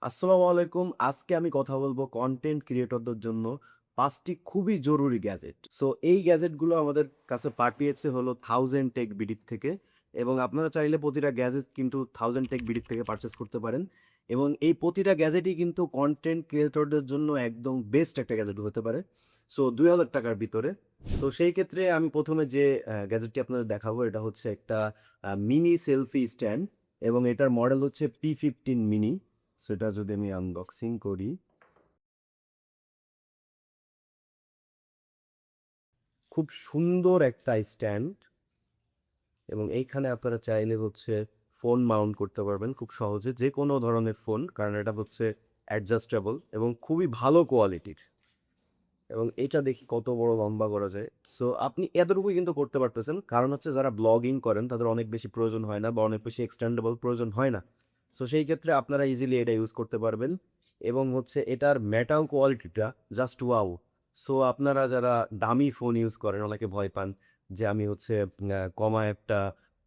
আসসালামু আলাইকুম। আজকে আমি কথা বলবো কনটেন্ট ক্রিয়েটরদের জন্য ৫ টি খুবই জরুরি গ্যাজেট। সো এই গ্যাজেটগুলো আমাদের কাছে পাঠিয়েছে হলো 1000 টেক বিডি থেকে এবং আপনারা চাইলে প্রতিটা গ্যাজেট কিন্তু 1000 টেক বিডি থেকে পারচেজ করতে পারেন এবং এই প্রতিটা গ্যাজেটই কিন্তু কনটেন্ট ক্রিয়েটরদের জন্য একদম বেস্ট একটা গ্যাজেট হতে পারে। সো ৳২,০০০ র ভিতরে। তো সেই ক্ষেত্রে আমি ১ম এ যে গ্যাজেটটি আপনাদের দেখাবো এটা হচ্ছে একটা মিনি সেলফি স্ট্যান্ড এবং এটার মডেল হচ্ছে P15 মিনি। সেটা যদি আমি আনবক্সিং করি, খুব সুন্দর একটা স্ট্যান্ড এবং এইখানে আপনারা চাইলে হচ্ছে ফোন মাউন্ট করতে পারবেন খুব সহজে যেকোনো ধরনের ফোন, কারণ এটা হচ্ছে অ্যাডজাস্টেবল এবং খুবই ভালো কোয়ালিটির এবং এটা দেখি কত বড় লম্বা করা যায়। সো আপনি এতটুকুই কিন্তু করতে পারতেছেন। কারণ হচ্ছে যারা ব্লগিং করেন তাদের অনেক বেশি প্রয়োজন হয় না বা অনেক বেশি এক্সটেন্ডেবল প্রয়োজন হয় না। সো সেই ক্ষেত্রে আপনারা ইজিলি এটা ইউজ করতে পারবেন এবং হচ্ছে এটার মেটাল কোয়ালিটিটা জাস্ট ওয়াও! সো আপনারা যারা দামি ফোন ইউজ করেন অনেকে ভয় পান যে আমি হচ্ছে কমা একটা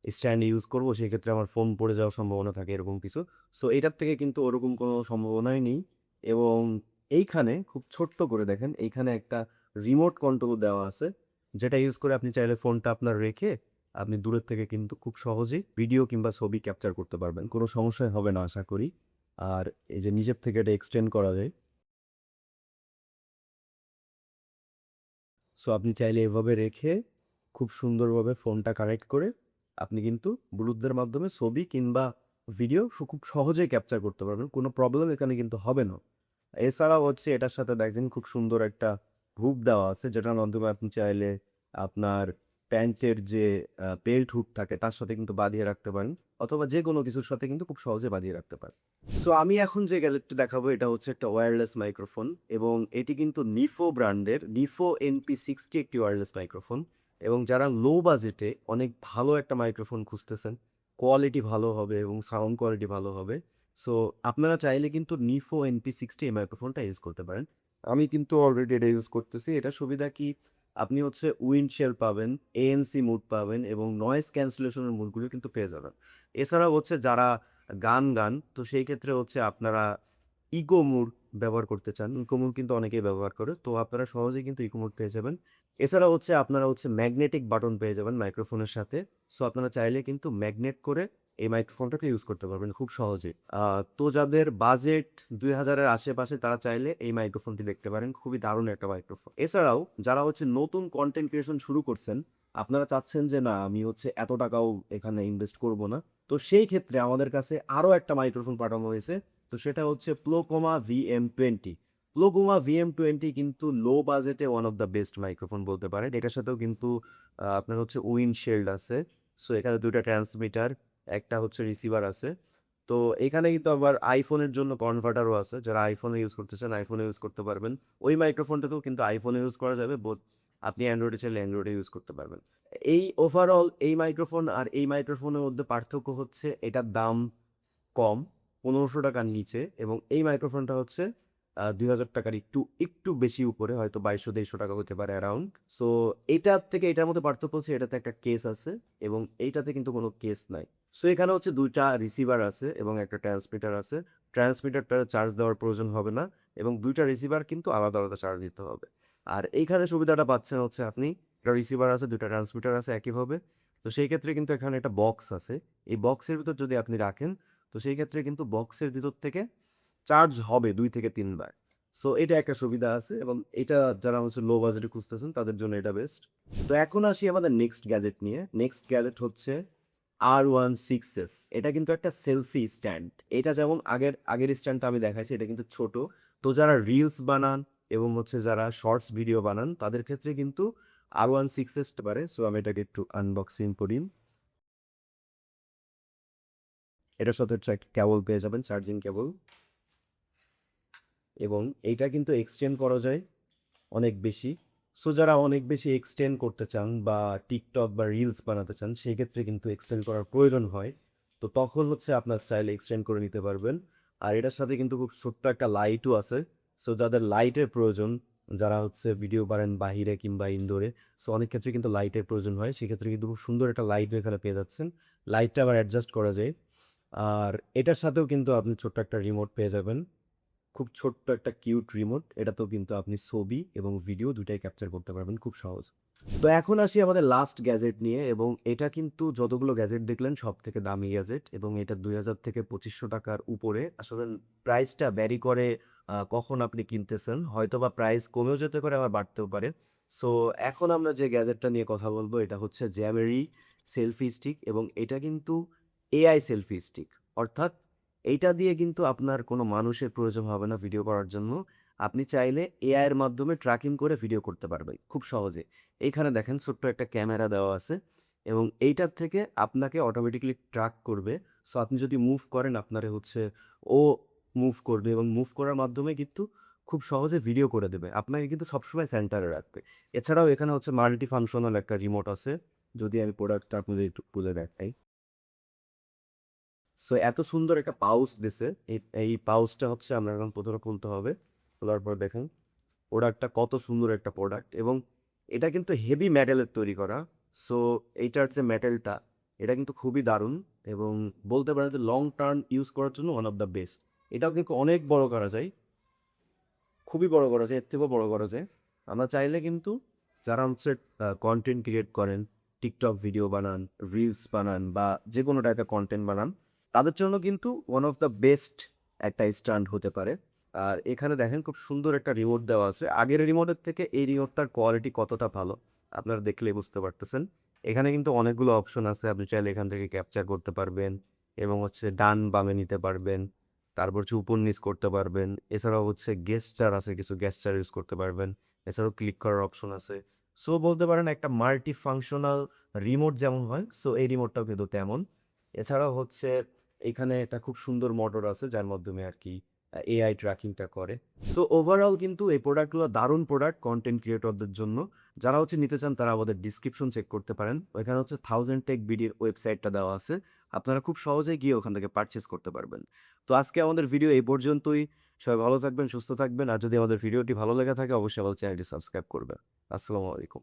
স্ট্যান্ড ইউজ করব, সেক্ষেত্রে আমার ফোন পড়ে যাওয়ার সম্ভাবনা থাকে এরকম কিছু। সো এটার থেকে কিন্তু ওরকম কোনো সম্ভাবনাই নেই এবং এইখানে খুব ছোট্ট করে দেখেন, এইখানে একটা রিমোট কন্ট্রোল দেওয়া আছে, যেটা ইউজ করে আপনি চাইলে ফোনটা আপনার রেখে আপনি দূরের থেকে কিন্তু খুব সহজেই ভিডিও কিংবা ছবি ক্যাপচার করতে পারবেন। কোনো সমস্যাই হবে না আশা করি। আর এই যে নিজের থেকে এটা এক্সটেন্ড করা যায়। সো আপনি চাইলে এভাবে রেখে খুব সুন্দরভাবে ফোনটা কানেক্ট করে আপনি কিন্তু ব্লুটুথের মাধ্যমে ছবি কিংবা ভিডিও খুব সহজেই ক্যাপচার করতে পারবেন। কোনো প্রবলেম এখানে কিন্তু হবে না। এছাড়াও হচ্ছে এটার সাথে দেখছেন খুব সুন্দর একটা হুক দেওয়া আছে, যেটার মাধ্যমে আপনি চাইলে আপনার প্যান্টের যে বেল্ট হুক থাকে তার সাথে কিন্তু বাঁধিয়ে রাখতে পারেন অথবা যেকোনো কিছুর সাথে কিন্তু খুব সহজে বাঁধিয়ে রাখতে পারেন। সো আমি এখন যে গ্যাজেটটি দেখাবো এটা হচ্ছে একটা ওয়্যারলেস মাইক্রোফোন এবং এটি কিন্তু নিফো ব্র্যান্ডের নিফো NP60 একটি ওয়্যারলেস মাইক্রোফোন এবং যারা লো বাজেটে অনেক ভালো একটা মাইক্রোফোন খুঁজতেছেন, কোয়ালিটি ভালো হবে এবং সাউন্ড কোয়ালিটি ভালো হবে। সো আপনারা চাইলে কিন্তু নিফো NP60 এই মাইক্রোফোনটা ইউজ করতে পারেন। আমি কিন্তু অলরেডি এটা ইউজ করতেছি। এটার সুবিধা কি? আপনি হচ্ছে উইন্ডশিল্ড পাবেন, ANC মুড পাবেন এবং নয়েজ ক্যান্সেলেশনের মুডগুলো কিন্তু পেয়ে যাবেন। এছাড়াও হচ্ছে যারা গান তো সেই ক্ষেত্রে হচ্ছে আপনারা ইকো মোড ব্যবহার করতে চান। ইকো মোড কিন্তু অনেকেই ব্যবহার করে। তো আপনারা সহজেই কিন্তু ইকো মোড পেয়ে যাবেন। এছাড়া হচ্ছে আপনারা হচ্ছে ম্যাগনেটিক বাটন পেয়ে যাবেন মাইক্রোফোনের সাথে। সো আপনারা চাইলে কিন্তু ম্যাগনেট করে এই মাইক্রোফোনটাকে ইউজ করতে পারবেন খুব সহজেই। তো যাদের বাজেট ২,০০০ এর আশেপাশে তারা চাইলে এই মাইক্রোফোনটি দেখতে পারেন। খুবই দারুণ একটা মাইক্রোফোন। এছাড়াও যারা হচ্ছে নতুন কনটেন্ট ক্রিয়েশন শুরু করছেন, আপনারা চাচ্ছেন যে না আমি হচ্ছে এত টাকাও এখানে ইনভেস্ট করব না। তো সেই ক্ষেত্রে আমাদের কাছে আরো একটা মাইক্রোফোন পাঠানো হয়েছে। তো সেটা হচ্ছে Plocoma VM20। Plocoma VM20 কিন্তু লো বাজেটে one of the best microphone বলতে পারেন। এটার সাথেও কিন্তু আপনার হচ্ছে উইন্ডশিল্ড আছে। সো এখানে ২ টা ট্রান্সমিটার, একটা হচ্ছে রিসিভার আছে। তো এখানে কিন্তু আবার আইফোনের জন্য কনভার্টারও আছে। যারা আইফোনে ইউজ করতে চান আইফোনে ইউজ করতে পারবেন। ওই মাইক্রোফোনটাতেও কিন্তু আইফোনে ইউজ করা যাবে। আপনি অ্যান্ড্রয়েডে চাইলে অ্যান্ড্রয়েডে ইউজ করতে পারবেন। এই ওভারঅল এই মাইক্রোফোন আর এই মাইক্রোফোনের মধ্যে পার্থক্য হচ্ছে এটার দাম কম, ৳১৫০০ র নিচে এবং এই মাইক্রোফোনটা হচ্ছে ৳২,০০০ একটু বেশি উপরে, হয়তো ৳২২০০-৳২৩০০ হতে পারে অ্যারাউন্ড। সো এটার থেকে এটার মধ্যে পার্থক্য হচ্ছে এটাতে একটা কেস আছে এবং এইটাতে কিন্তু কোনো কেস নাই। সো এখানে হচ্ছে ২ টা রিসিভার আছে এবং একটা ট্রান্সমিটার আছে। ট্রান্সমিটারটা চার্জ দেওয়ার প্রয়োজন হবে না এবং ২ টা রিসিভার কিন্তু আলাদা চার্জ দিতে হবে। আর এইখানে সুবিধাটা পাচ্ছেন হচ্ছে আপনি, একটা রিসিভার আছে, ২ টা ট্রান্সমিটার আছে একইভাবে। তো সেই ক্ষেত্রে কিন্তু এখানে একটা বক্স আছে। এই বক্সের ভিতর যদি আপনি রাখেন, তো সেই ক্ষেত্রে কিন্তু বক্সের ভিতর থেকে চার্জ হবে ২ থেকে ৩ বার। সো এটা একটা সুবিধা আছে এবং এটা যারা হচ্ছে লো বাজেটে খুঁজতেছেন তাদের জন্য এটা বেস্ট। তো এখন আসি আমাদের নেক্সট গ্যাজেট নিয়ে। নেক্সট গ্যাজেট হচ্ছে R16s। এটা কিন্তু একটা সেলফি স্ট্যান্ড। এটা যেমন আগের স্ট্যান্ডটা আমি দেখাইছি এটা কিন্তু ছোট। তো যারা রিলস বানান এবং হচ্ছে যারা শর্টস ভিডিও বানান তাদের ক্ষেত্রে কিন্তু R16s পারে। সো আমি এটাকে একটু আনবক্সিং করি। এটার সাথে হচ্ছে একটা কেবল পেয়ে যাবেন, চার্জিং কেবল এবং এইটা কিন্তু এক্সটেন্ড করা যায় অনেক বেশি। সো যারা অনেক বেশি এক্সটেন্ড করতে চান বা টিকটক বা রিলস বানাতে চান সেই ক্ষেত্রে কিন্তু এক্সটেন্ড করার প্রয়োজন হয়। তো তখন হচ্ছে আপনার স্টাইল এক্সটেন্ড করে নিতে পারবেন। আর এটার সাথে কিন্তু খুব ছোট্ট একটা লাইটও আছে। সো যাদের লাইটের প্রয়োজন, যারা হচ্ছে ভিডিও বানান বাহিরে কিংবা ইনডোরে, সো অনেক ক্ষেত্রে কিন্তু লাইটের প্রয়োজন হয়। সেক্ষেত্রে কিন্তু খুব সুন্দর একটা লাইটও এখানে পেয়ে যাচ্ছেন। লাইটটা আবার অ্যাডজাস্ট করা যায়। আর এটার সাথেও কিন্তু আপনি ছোট্ট একটা রিমোট পেয়ে যাবেন। খুব ছোট্ট একটা কিউট রিমোট। এটাতেও কিন্তু আপনি ছবি এবং ভিডিও দুটাই ক্যাপচার করতে পারবেন খুব সহজ। তো এখন আসি আমাদের লাস্ট গ্যাজেট নিয়ে এবং এটা কিন্তু যতগুলো গ্যাজেট দেখলেন সবথেকে দামি গ্যাজেট এবং এটা ২,০০০ থেকে ২৫০০ টাকার উপরে। আসলে প্রাইসটা ভ্যারি করে কখন আপনি কিনতেছেন। হয়তোবা প্রাইস কমেও যেতে পারে আবার বাড়তেও পারে। সো এখন আমরা যে গ্যাজেটটা নিয়ে কথা বলবো এটা হচ্ছে Jamily সেলফি স্টিক এবং এটা কিন্তু এআই সেলফি স্টিক। অর্থাৎ এইটা দিয়ে কিন্তু আপনার কোনো মানুষের প্রয়োজন হবে না ভিডিও করার জন্য। আপনি চাইলে এআই এর মাধ্যমে ট্র্যাকিং করে ভিডিও করতে পারবেন খুব সহজে। এইখানে দেখেন ছোট্ট একটা ক্যামেরা দেওয়া আছে এবং এইটার থেকে আপনাকে অটোমেটিক্যালি ট্র্যাক করবে। সো আপনি যদি মুভ করেন আপনারে হচ্ছে ও মুভ করবে এবং মুভ করার মাধ্যমে কিন্তু খুব সহজে ভিডিও করে দেবে। আপনাকে কিন্তু সবসময় সেন্টারে রাখবে। এছাড়াও এখানে হচ্ছে মাল্টি ফাংশনাল একটা রিমোট আছে। যদি আমি প্রোডাক্টটা আপনাদের একটু খুলে দেখাই। সো এত সুন্দর একটা পাউচ দিছে। এই পাউচটা হচ্ছে আমরা এখন ১ম এ খুলতে হবে। খোলার পর দেখেন প্রোডাক্টটা কত সুন্দর একটা প্রোডাক্ট এবং এটা কিন্তু হেভি মেটালের তৈরি করা। সো এইটার যে মেটালটা এটা কিন্তু খুবই দারুণ এবং বলতে পারেন যে লং টার্ম ইউজ করার জন্য ওয়ান অফ দ্য বেস্ট। এটাও কিন্তু অনেক বড় করা যায়। খুবই বড় করা যায়, এর থেকেও বড় করা যায়। আমরা চাইলে কিন্তু যারা হচ্ছে কনটেন্ট ক্রিয়েট করেন, টিকটক ভিডিও বানান, রিলস বানান বা যেকোনো টাইপের কনটেন্ট বানান, তাদের জন্য কিন্তু ওয়ান অফ দ্য বেস্ট একটা স্ট্যান্ড হতে পারে। আর এখানে দেখেন খুব সুন্দর একটা রিমোট দেওয়া আছে। আগের রিমোটের থেকে এই রিমোটটার কোয়ালিটি কতটা ভালো আপনারা দেখলেই বুঝতে পারতেছেন। এখানে কিন্তু অনেকগুলো অপশন আছে। আপনি চাইলে এখান থেকে ক্যাপচার করতে পারবেন এবং হচ্ছে ডান বামে নিতে পারবেন। তারপর হচ্ছে উপর নিচ করতে পারবেন। এছাড়াও হচ্ছে গেস্টার আছে, কিছু গেস্টার ইউজ করতে পারবেন। এছাড়াও ক্লিক করার অপশন আছে। সো বলতে পারেন একটা মাল্টি ফাংশনাল রিমোট যেমন হয়, সো এই রিমোটটাও কিন্তু তেমন। এছাড়াও হচ্ছে এখানে একটা খুব সুন্দর মোটর আছে যার মাধ্যমে আরকি এআই ট্র্যাকিংটা করে। সো ওভারঅল কিন্তু এই প্রোডাক্টগুলো দারুণ প্রোডাক্ট কনটেন্ট ক্রিয়েটরদের জন্য। যারা হচ্ছে নিতে চান তারা আমাদের ডিসক্রিপশন চেক করতে পারেন। ওইখানে হচ্ছে 1000 টেক বিডির ওয়েবসাইটটা দেওয়া আছে। আপনারা খুব সহজেই গিয়ে ওখান থেকে পারচেজ করতে পারবেন। তো আজকে আমাদের ভিডিও এই পর্যন্তই। সবাই ভালো থাকবেন, সুস্থ থাকবেন। আর যদি আমাদের ভিডিওটি ভালো লেগে থাকে অবশ্যই আমাদের চ্যানেলটি সাবস্ক্রাইব করবেন। আসসালামু আলাইকুম।